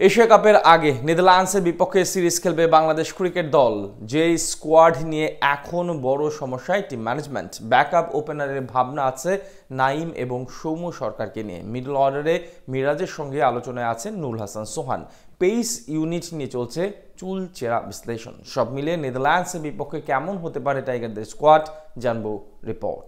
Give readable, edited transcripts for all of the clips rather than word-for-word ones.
Asia কাপের আগে নেদারল্যান্ডসের বিপক্ষে সিরিজ খেলবে বাংলাদেশ ক্রিকেট দল। যে স্কোয়াড নিয়ে এখন বড় সমস্যায় টিম ম্যানেজমেন্ট। ব্যাকআপ ওপেনারের ভাবনা আছে নাইম এবং সৌম্য সরকারকে নিয়ে। মিডল অর্ডারে মিরাজের সঙ্গে আলোচনায় আছেন নুরুল হাসান সোহান। পেস ইউনিট নিয়ে চলছে চুলচেরা বিশ্লেষণ। সব মিলিয়ে নেদারল্যান্ডসের বিপক্ষে কেমন হতে পারে টাইগারদের স্কোয়াড, জানবো রিপোর্ট।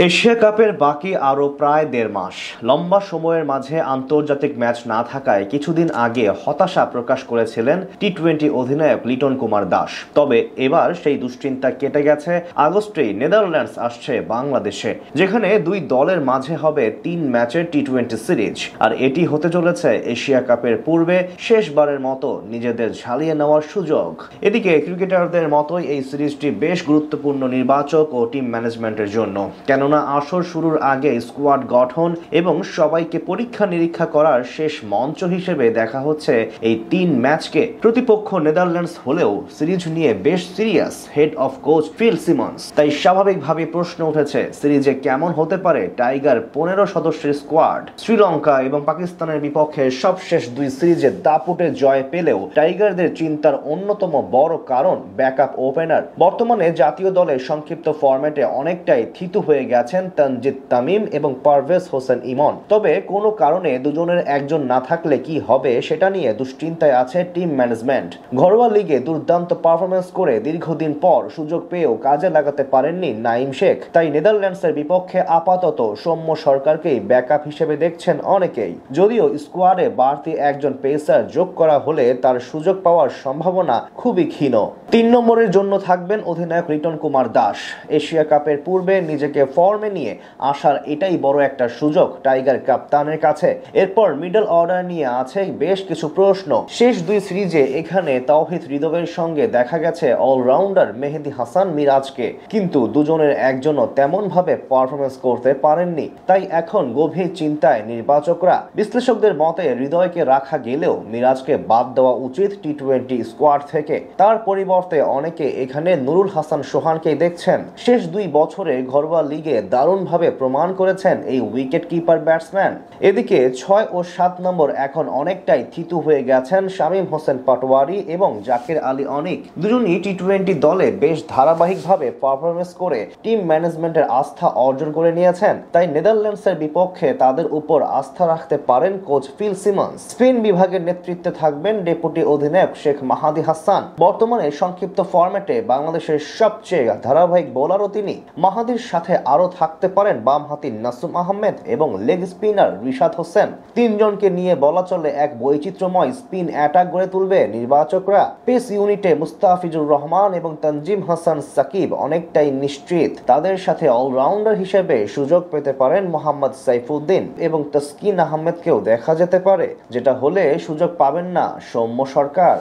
এশিয়া কাপের বাকি আরও প্রায় ১.৫ মাস। লম্বা সময়ের মাঝে আন্তর্জাতিক ম্যাচ না থাকায় কিছুদিন আগে হতাশা প্রকাশ করেছিলেন টি-20 অধিনায়ক লিটন কুমার দাস। তবে এবার সেই দুশ্চিন্তা কেটে গেছে। আগস্টেই নেদারল্যান্ডস আসছে বাংলাদেশে, যেখানে দুই দলের মাঝে হবে ৩ ম্যাচের টি-20 সিরিজ। আর এটি হতে চলেছে এশিয়া কাপের পূর্বে শেষবারের মতো নিজেদের ঝালিয়ে নেওয়ার সুযোগ। এদিকে ক্রিকেটারদের মতোই এই সিরিজটি বেশ গুরুত্বপূর্ণ নির্বাচক ও টিম ম্যানেজমেন্টের জন্য। কেননা আসর শুরুর আগে স্কোয়াড গঠন এবং সবাইকে পরীক্ষা নিরীক্ষা করার শেষ মঞ্চ হিসেবে দেখা হচ্ছে এই ৩ ম্যাচকে। প্রতিপক্ষ নেদারল্যান্ডস হলেও সিরিজ নিয়ে বেশ serious head of coach Phil Simmons. তাই স্বাভাবিকভাবে প্রশ্ন উঠেছে, সিরিজে কেমন হতে পারে টাইগার ১৫ সদস্যের স্কোয়াড। শ্রীলঙ্কা এবং পাকিস্তানের বিপক্ষে সবশেষ দুই সিরিজে দাপুটে জয় পেলেও টাইগারদের চিন্তার অন্যতম বড় কারণ ব্যাকআপ ওপেনার। বর্তমানে জাতীয় দলের সংক্ষিপ্ত ফরম্যাটে অনেকটাই থিতু হয়ে গেছেন তানজিদ তামিম এবং পারভেজ হোসেন ইমন। তবে কোনো কারণে দুজনের একজন না থাকলে কি হবে সেটা নিয়ে দুশ্চিন্তায় আছে টিম ম্যানেজমেন্ট। ঘরোয়া লিগে দুর্দান্ত পারফরমেন্স করে দীর্ঘদিন পর সুযোগ পেয়েও কাজে লাগাতে পারেননি নাইম শেখ। তাই নেদারল্যান্ডসের বিপক্ষে আপাতত সৌম্য সরকারকেই ব্যাকআপ হিসেবে দেখছেন অনেকেই। যদিও স্কোয়াডে বাড়তি একজন পেসার যোগ করা হলে তার সুযোগ পাওয়ার সম্ভাবনা খুবই ক্ষীণ। ৩ নম্বরের জন্য থাকবেন অধিনায়ক লিটন কুমার দাস। এশিয়া কাপের পূর্বে নিজেকে ফর্মে নিয়ে আসার এটাই বড় একটা সুযোগ টাইগার কাপ্তানের কাছে। এরপর মিডল অর্ডার নিয়ে আছে বেশ কিছু প্রশ্ন। শেষ দুই সিরিজে এখানে তাওহিদ হৃদয়ের সঙ্গে দেখা গেছে অলরাউন্ডার মেহেদী হাসান মিরাজকে, কিন্তু দুজনের একজনও তেমন ভাবে পারফরমেন্স করতে পারেননি। তাই এখন গভীর চিন্তায় নির্বাচকরা। বিশ্লেষকদের মতে হৃদয়কে রাখা গেলেও মিরাজকে বাদ দেওয়া উচিত টি-20 স্কোয়াড থেকে। তার পরিবর্তে অনেকে এখানে নুরুল হাসান সোহানকেই দেখছেন। শেষ ২ বছরে ঘরোয়া লিগে দারুণভাবে প্রমাণ করেছেন এই উইকেট কিপার ব্যাটসম্যান। এদিকে ৬ ও ৭ নম্বর এখন অনেকটাই থিতু হয়ে গেছেন শামীম হোসেন পাটোয়ারি এবং জাকির আলী অনিক। দুজনই টি-20 দলে বেশ ধারাবাহিকভাবে পারফরমেন্স করে টিম ম্যানেজমেন্টের আস্থা অর্জন করে নিয়েছেন। তাই নেদারল্যান্ডসের বিপক্ষে তাদের উপর আস্থা রাখতে পারেন কোচ ফিল সিমন্স। স্পিন বিভাগের নেতৃত্বে থাকবেন ডেপুটি অধিনায়ক শেখ মাহাদি হাসান। বর্তমানে সংক্ষিপ্ত ফরম্যাটে বাংলাদেশের সবচেয়ে ধারাবাহিক বোলারও তিনি। মাহাদির সাথে আরও থাকতে পারেন বামহাতি নাসুম আহমেদ এবং লেগ স্পিনার রিশাদ হোসেন। ৩ জনকে নিয়ে বলা চলে এক বৈচিত্র্যময় স্পিন অ্যাটাক গড়ে তুলবে নির্বাচকরা। পেস ইউনিটে মুস্তাফিজুর রহমান এবং তানজিম হাসান সাকিব অনেকটাই নিশ্চিত। তাদের সাথে অলরাউন্ডার হিসেবে সুযোগ পেতে পারেন মোহাম্মদ সাইফুদ্দিন এবং তাসকিন আহমেদকেও দেখা যেতে পারে, যেটা হলে সুযোগ পাবেন না সৌম্য সরকার।